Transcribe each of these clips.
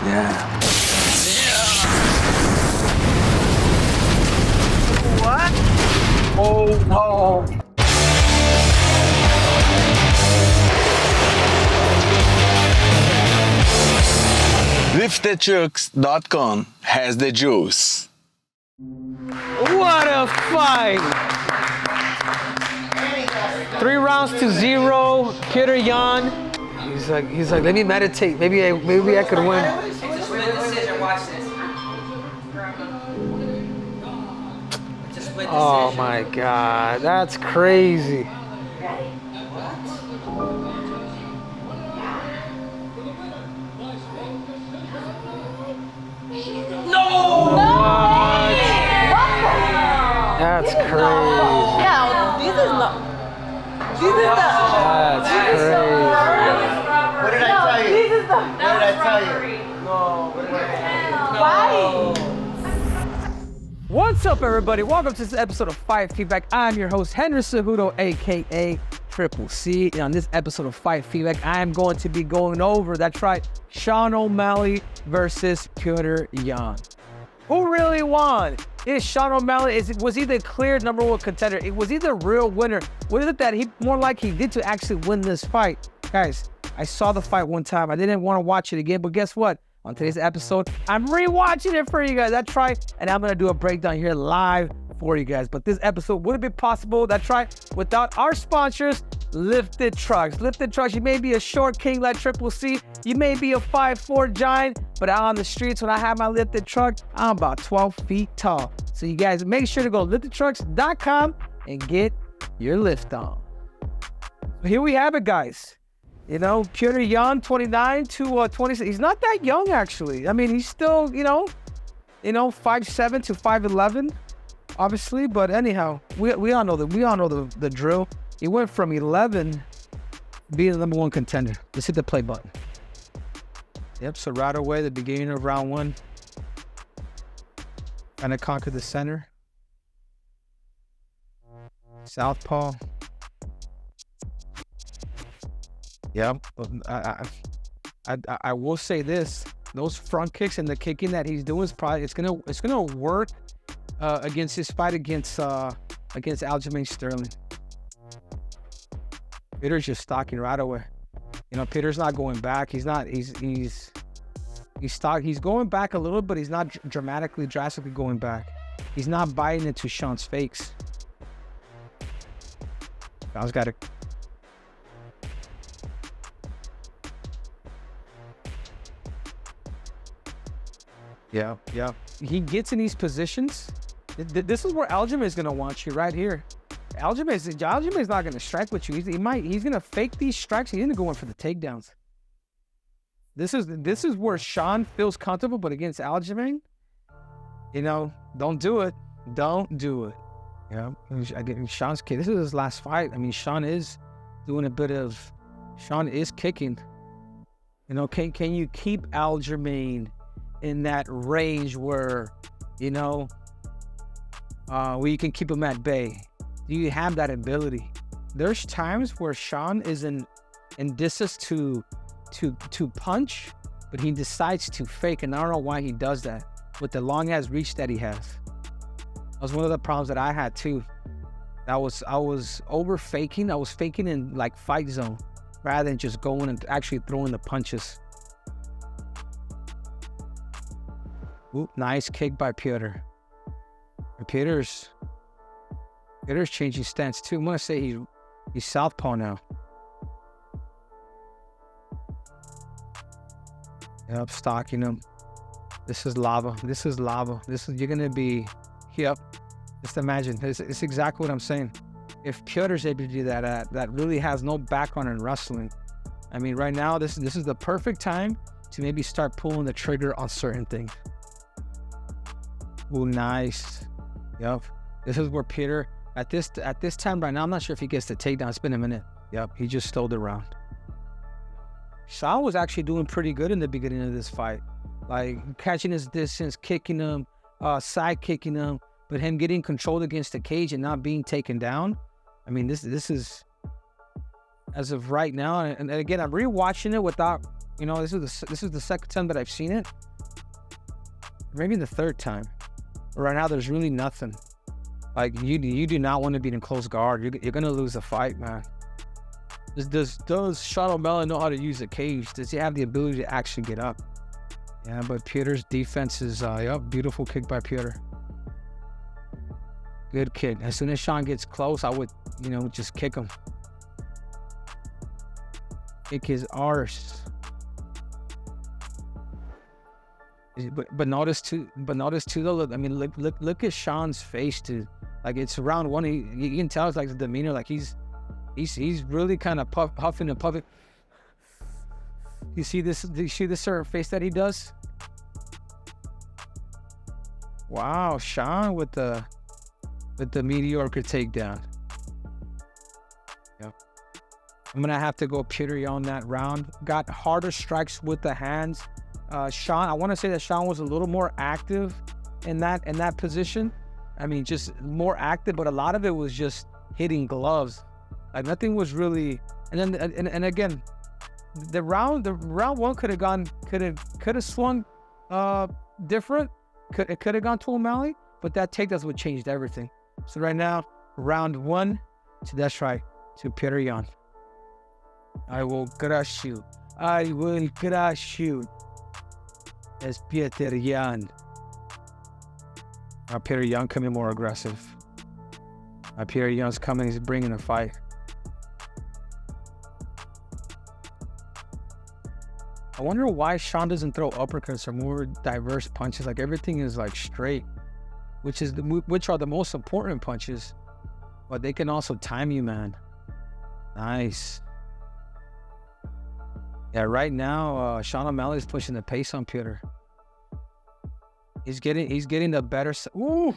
Yeah. What? Oh, no. LiftedTrucks.com has the juice. What a fight! 3 rounds to 0. Petr Yan. He's like, let me meditate. Maybe I could win. It's a split decision. Watch this. It's a split decision. Oh my God, that's crazy. That's crazy. Yeah, this is not. This is the. That's crazy. What did I tell you? This is the. What did I tell you? Why? What's up, everybody? Welcome to this episode of Fight Feedback. I'm your host, Henry Cejudo, aka Triple C. And on this episode of Fight Feedback, I am going to be going over, that's right, Sean O'Malley versus Petr Yan. Who really won? Is Sean O'Malley, was he the clear #1 contender? Was he the real winner? Was it that he more like he did to actually win this fight? Guys, I saw the fight one time. I didn't want to watch it again, but guess what? On today's episode, I'm rewatching it for you guys. That's right. And I'm going to do a breakdown here live for you guys. But this episode wouldn't be possible, that's right, without our sponsors, Lifted Trucks. Lifted Trucks, you may be a short king like Triple C. You may be a 5'4" giant, but out on the streets when I have my lifted truck, I'm about 12 feet tall. So you guys make sure to go to liftedtrucks.com and get your lift on. So here we have it, guys. You know, Petr Yan, 29 to 26. He's not that young, actually. I mean, he's still, you know, 5'7" to 5'11", obviously. But anyhow, we all know the drill. He went from 11 being the #1 contender. Let's hit the play button. Yep, so right away, the beginning of round 1. Trying to conquer the center. Southpaw. Yep, I will say this: those front kicks and the kicking that he's doing is probably it's gonna work against his fight against Aljamain Sterling. Peter's just stalking right away. You know, Peter's not going back. He's going back a little, but he's not drastically going back. He's not biting into Sean's fakes. Sean's got to. Yeah. He gets in these positions. This is where Aljamain is gonna want you right here. Aljamain is not gonna strike with you. He's gonna fake these strikes. He's gonna go in for the takedowns. This is where Sean feels comfortable, but against Aljamain, you know, don't do it. Don't do it. Yeah. Sean's kid. This is his last fight. I mean, Sean is kicking. You know, can you keep Aljamain in that range where, you know, where you can keep him at bay? Do you have that ability? There's times where Sean is in distance to punch, but he decides to fake, and I don't know why he does that with the long ass reach that he has. That was one of the problems that I had too. I was over faking. I was faking in like fight zone rather than just going and actually throwing the punches. Oop, nice kick by Petr. And Peter's changing stance too. I'm gonna say he's southpaw now. Yep, stalking him. This is lava. You're gonna be, yep. Just imagine. It's exactly what I'm saying. If Peter's able to do that really has no background in wrestling. I mean, right now this is the perfect time to maybe start pulling the trigger on certain things. Oh, nice. Yep. This is where Petr, at this time right now, I'm not sure if he gets the takedown. It's been a minute. Yep, he just stole the round. Sean was actually doing pretty good in the beginning of this fight. Like, catching his distance, kicking him, side kicking him, but him getting controlled against the cage and not being taken down. I mean, this is, as of right now, and again, I'm rewatching it without You know, this is the second time that I've seen it. Maybe the third time. Right now, there's really nothing. Like, you do not want to be in close guard. You're gonna lose the fight, man. Does Sean O'Malley know how to use a cage? Does he have the ability to actually get up? Yeah, but Peter's defense is, beautiful kick by Peter. Good kick. As soon as Sean gets close, I would, just kick him. Kick his arse. But notice too though. I mean, look at Sean's face too. Like, it's round one. You can tell it's like the demeanor. Like he's really kind of huffing and puffing. You see this? Do you see this certain face that he does? Wow, Sean with the mediocre takedown. Yeah, I'm gonna have to go Petr Yan on that round. Got harder strikes with the hands. Sean, I want to say that Sean was a little more active in that position. I mean, just more active, but a lot of it was just hitting gloves. Like, nothing was really. And then and again, the round one could have swung different. It could have gone to O'Malley, but that takedown would changed everything. So right now, round one, that's right, to Petr Yan. I will crush you. I will crush you. As Petr Yan. Petr Yan coming more aggressive. Petr Yan's coming, he's bringing a fight. I wonder why Sean doesn't throw uppercuts or more diverse punches. Like, everything is like straight, which are the most important punches, but they can also time you, man. Nice. Yeah, right now, Sean O'Malley is pushing the pace on Peter. He's getting the better. Ooh,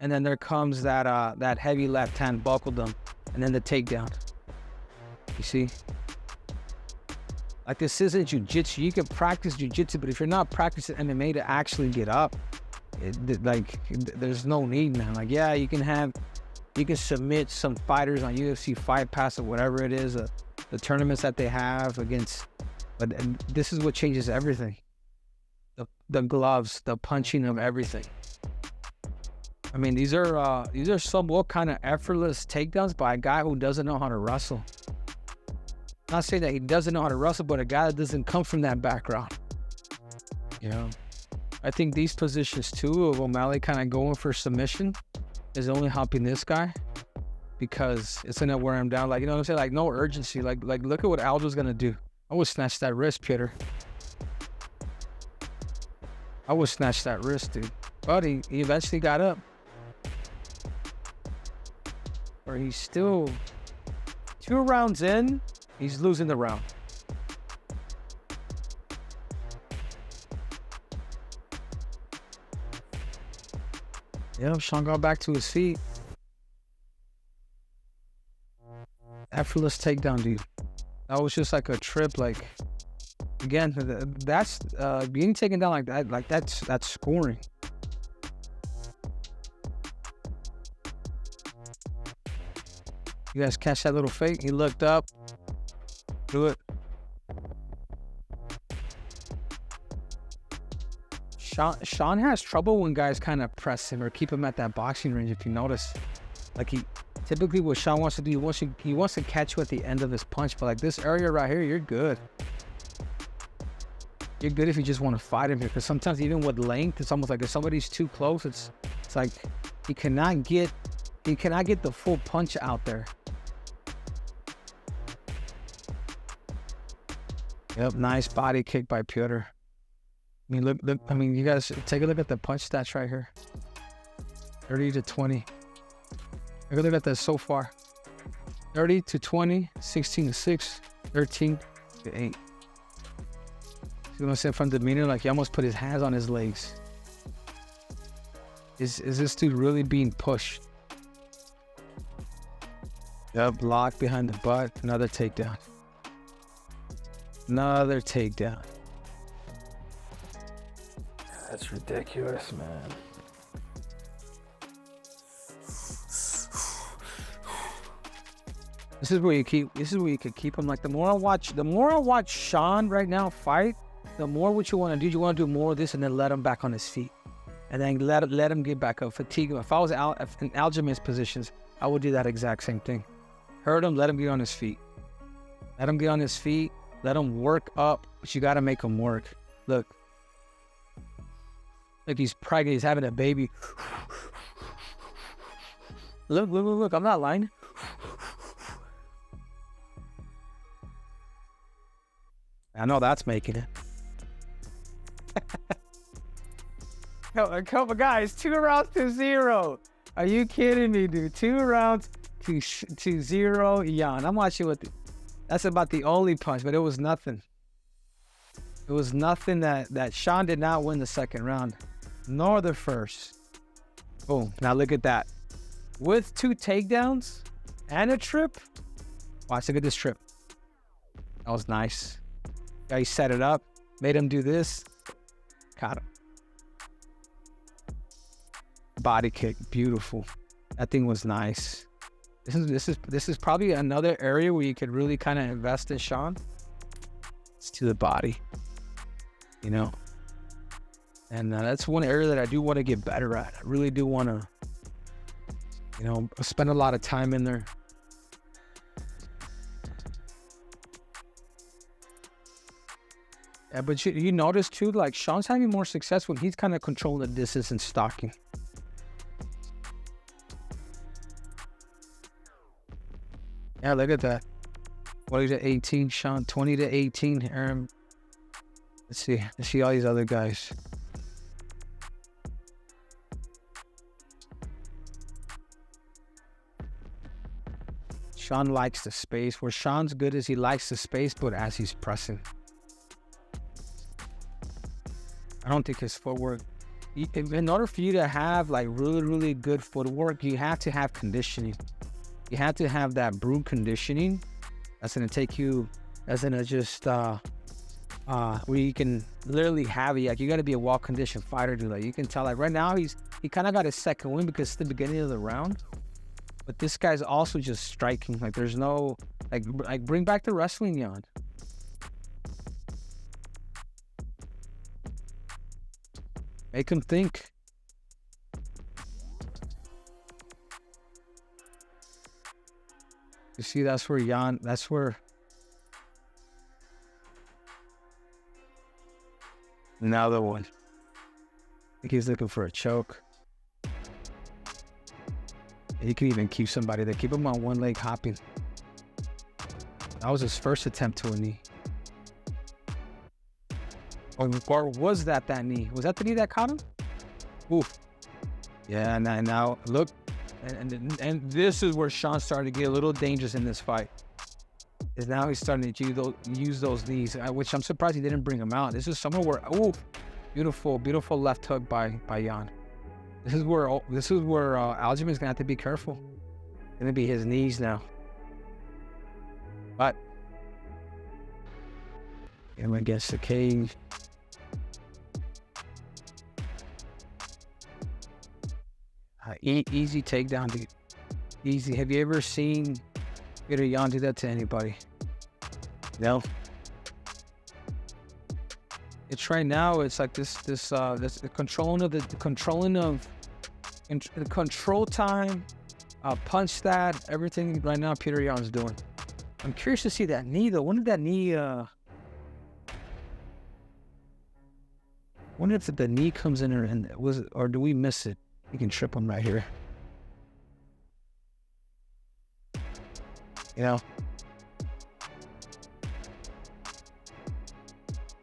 and then there comes that heavy left hand buckled him, and then the takedown. You see, like, this isn't jiu-jitsu. You can practice jiu-jitsu, but if you're not practicing MMA to actually get up, there's no need, man. Like, yeah, you can submit some fighters on UFC Fight Pass or whatever it is, the tournaments that they have against, but this is what changes everything. The gloves, the punching of everything. I mean, these are somewhat kind of effortless takedowns by a guy who doesn't know how to wrestle. Not saying that he doesn't know how to wrestle, but a guy that doesn't come from that background. I think these positions too of O'Malley kind of going for submission is only helping this guy, because it's gonna wear him down. Like, you know what I'm saying? Like, no urgency. Like look at what Aldo's gonna do. I would snatch that wrist, Peter. I would snatch that wrist, dude. But he eventually got up. Or he's still 2 rounds in. He's losing the round. Yep, Sean got back to his feet. Effortless takedown, dude. That was just like a trip. Like, again, that's being taken down like that. Like, that's scoring. You guys catch that little fake? He looked up. Do it. Sean has trouble when guys kind of press him or keep him at that boxing range, if you notice. Like, typically what Sean wants to do, he wants to catch you at the end of his punch, but like this area right here, you're good. You're good if you just want to fight him here, because sometimes even with length, it's almost like if somebody's too close, it's like he cannot get the full punch out there. Yep, nice body kick by Petr. I mean, look. I mean, you guys take a look at the punch stats right here. 30-20. Take a look at that so far. 30-20, 16-6, 13-8. See what I'm saying from demeanor? Like, he almost put his hands on his legs. Is this dude really being pushed? Yep, locked behind the butt. Another takedown. Another takedown. That's ridiculous, man. This is where you could keep him. Like the more I watch Sean right now fight, the more what you want to do. You want to do more of this and then let him back on his feet. And then let him get back up. Fatigue him. If I was in Aljamain's positions, I would do that exact same thing. Hurt him, let him get on his feet. Let him get on his feet. Let him work up. But you got to make him work. Look. Like he's pregnant. He's having a baby. Look. I'm not lying. I know that's making it. A couple guys, 2 rounds to 0. Are you kidding me, dude? 2 rounds to 0. Yan. I'm watching with that's about the only punch, but it was nothing. It was nothing that Sean did not win the second round, nor the first. Boom. Now look at that. With 2 takedowns and a trip. Watch, look at this trip. That was nice. Guy set it up, made him do this, caught him. Body kick, beautiful. That thing was nice. This is probably another area where you could really kind of invest in Sean. It's to the body, you know. And that's one area that I do want to get better at. I really do want to, you know, spend a lot of time in there. Yeah, but you notice too, like Sean's having more success when he's kind of controlling the distance and stalking. Yeah, look at that. 20 to 18, Sean. 20 to 18, Aaron. Let's see all these other guys. Sean likes the space. Where Sean's good is he likes the space, but as he's pressing. I don't think his footwork, in order for you to have like really, really good footwork, you have to have conditioning. You have to have that brute conditioning. That's going to take you, that's going to just, where you can literally have it. Like you got to be a well-conditioned fighter, dude. Like you can tell, like right now, he kind of got his second win because it's the beginning of the round. But this guy's also just striking. Like there's no, like bring back the wrestling, Yan. Make him think. You see, that's where Yan, that's where. Another one. I think he's looking for a choke. He can even keep somebody there. Keep him on one leg hopping. That was his first attempt to a knee. Or was that knee? Was that the knee that caught him? Oof. Yeah, now look. And this is where Sean started to get a little dangerous in this fight. Is now he's starting to use those knees, which I'm surprised he didn't bring him out. This is somewhere where, oh, beautiful left hook by Yan. This is where Aljamain's gonna have to be careful. It's gonna be his knees now. But him against the cage. Easy takedown, dude. Easy. Have you ever seen Petr Yan do that to anybody? No. It's right now. It's like this control time, punch stat, everything right now. Petr Yan's doing. I'm curious to see that knee though. When did that knee? Wonder if the knee comes in and was it, or do we miss it? You can trip him right here. You know?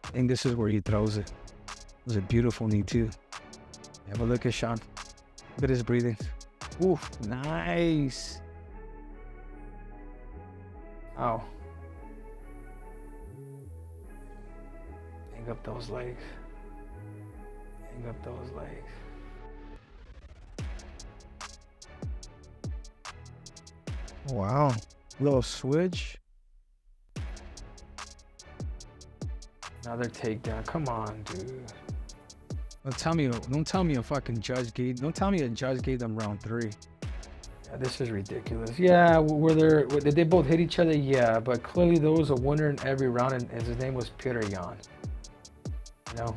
I think this is where he throws it. It was a beautiful knee too. Have a look at Sean. Look at his breathing. Oof, nice. Oh. Hang up those legs. Hang up those legs. Wow, little switch. Another takedown. Come on, dude. Don't tell me a fucking judge gave. Don't tell me a judge gave them round 3. This is ridiculous. Yeah, did they both hit each other? Yeah, but clearly there was a winner in every round, and his name was Petr Yan. You know,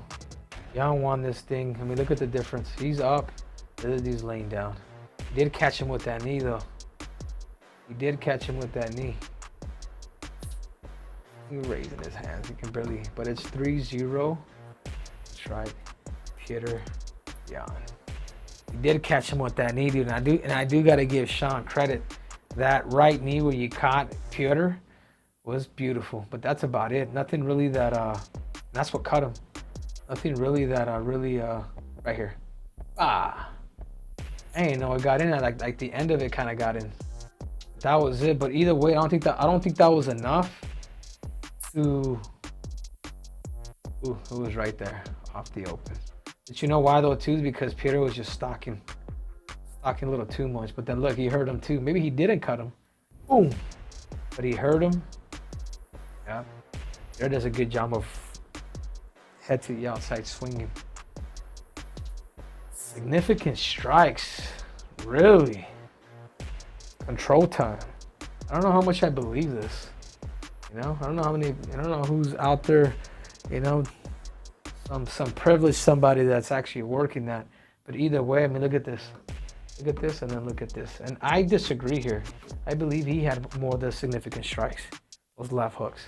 Yan won this thing. I mean, look at the difference. He's up. The other dude's laying down. He did catch him with that knee, though. He did catch him with that knee. He's raising his hands. He can barely, but it's 3-0. That's right. Petr Yan. He did catch him with that knee, dude. And I do got to give Sean credit. That right knee where you caught Petr was beautiful. But that's about it. Nothing really that, that's what cut him. Nothing really that, right here. Ah. I ain't know it got in. Like the end of it kind of got in. That was it. But either way, I don't think that was enough to. Ooh, it was right there off the open. But you know why though too? Because Petr was just stalking a little too much. But then look, he hurt him too. Maybe he didn't cut him. Boom. But he hurt him. Yeah. Petr does a good job of head to the outside swinging. Significant strikes. Really. Control time. I don't know how much I believe this. You know, I don't know who's out there, you know, some privileged somebody that's actually working that. But either way, I mean, look at this, and then look at this. And I disagree here. I believe he had more of the significant strikes, those left hooks.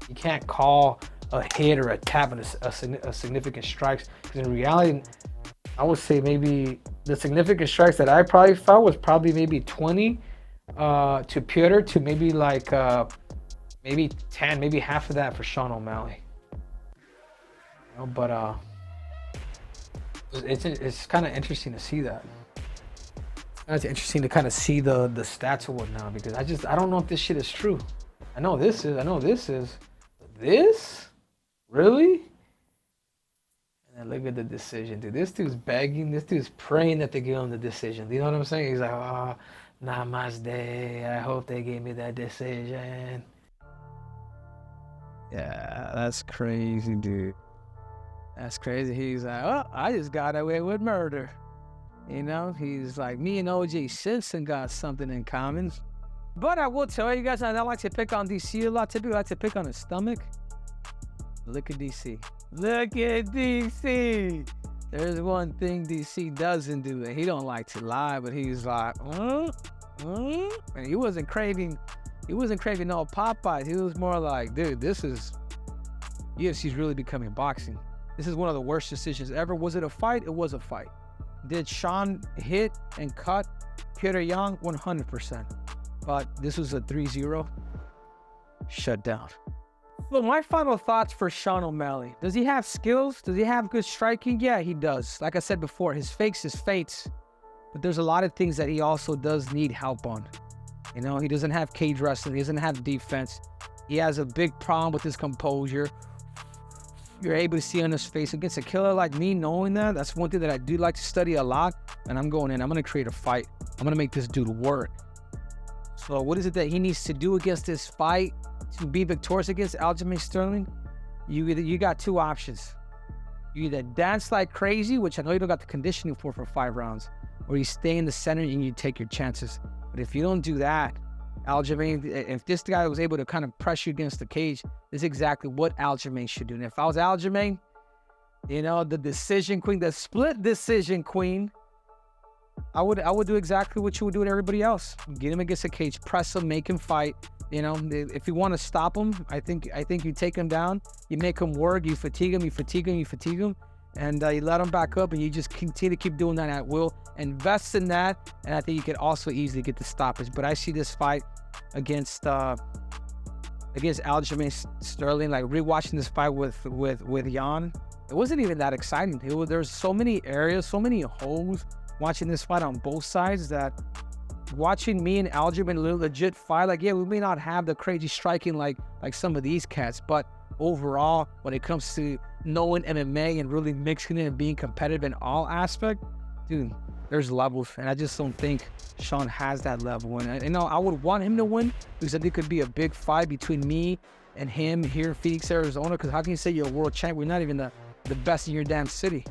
You can't call a hit or a tap and a significant strikes, because in reality, I would say maybe the significant strikes that I probably felt was probably maybe 20 to Petr, to maybe like maybe 10, maybe half of that for Sean O'Malley. You know, but it's kind of interesting to see that. It's interesting to kind of see the stats or whatnot, because I don't know if this shit is true. I know this is. This? Really? And then look at the decision, dude. This dude's begging. This dude's praying that they give him the decision. You know what I'm saying? He's like, oh, namaste. I hope they gave me that decision. Yeah, that's crazy, dude. That's crazy. He's like, oh, I just got away with murder. You know, he's like, me and O.J. Simpson got something in common. But I will tell you guys, I don't like to pick on DC a lot. Typically, I like to pick on his stomach. Look at DC. Look at DC. There's one thing DC doesn't do, and he don't like to lie, but he's like, and he wasn't craving no Popeyes. He was more like, dude, this is UFC's really becoming boxing. This is one of the worst decisions ever. Was it a fight? It was a fight. Did Sean hit and cut Petr Yan? 100%. But this was a 3-0 shut down. Well, my final thoughts for Sean O'Malley. Does he have skills? Does he have good striking? Yeah, he does. Like I said before, his fakes is fates. But there's a lot of things that he also does need help on. You know, he doesn't have cage wrestling. He doesn't have defense. He has a big problem with his composure. You're able to see on his face against a killer like me, knowing that. That's one thing that I do like to study a lot. And I'm going in. I'm going to create a fight. I'm going to make this dude work. So what is it that he needs to do against this fight to be victorious against Aljamain Sterling? You got two options. You either dance like crazy, which I know you don't got the conditioning for 5 rounds, or you stay in the center and you take your chances. But if you don't do that, Aljamain, if this guy was able to kind of press you against the cage, this is exactly what Aljamain should do. And if I was Aljamain, you know, the decision queen, the split decision queen, I would do exactly what you would do with everybody else. Get him against the cage, press him, make him fight. You know, if you want to stop him, I think you take him down, you make him work, you fatigue him, and you let him back up, and you just continue to keep doing that at will. Invest in that, and I think you could also easily get the stoppage. But I see this fight against Aljamain Sterling, like rewatching this fight with Yan, it wasn't even that exciting. There's so many areas, so many holes watching this fight on both sides, that watching me and Aljamain legit fight, like, yeah, we may not have the crazy striking like some of these cats, but overall, when it comes to knowing MMA and really mixing it and being competitive in all aspects, dude, there's levels, and I just don't think Sean has that level. And you know, I would want him to win, because I think it could be a big fight between me and him here in Phoenix, Arizona, because how can you say you're a world champ? We're not even the best in your damn city.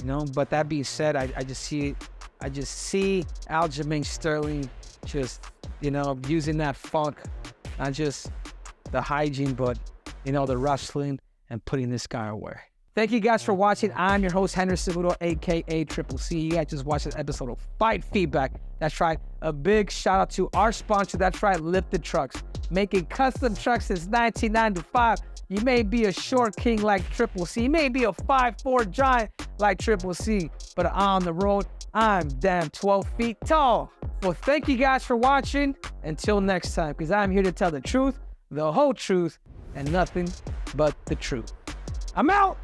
You know, but that being said, I I just see Aljamain Sterling just, using that funk, not just the hygiene, but, the wrestling and putting this guy away. Thank you guys for watching. I'm your host, Henry Cejudo, aka Triple C. You guys just watched this episode of Fight Feedback. That's right. A big shout out to our sponsor. That's right, Lifted Trucks. Making custom trucks since 1995. You may be a short king like Triple C. You may be a 5'4" giant like Triple C. But on the road, I'm damn 12 feet tall. Well, thank you guys for watching. Until next time, because I'm here to tell the truth, the whole truth, and nothing but the truth. I'm out.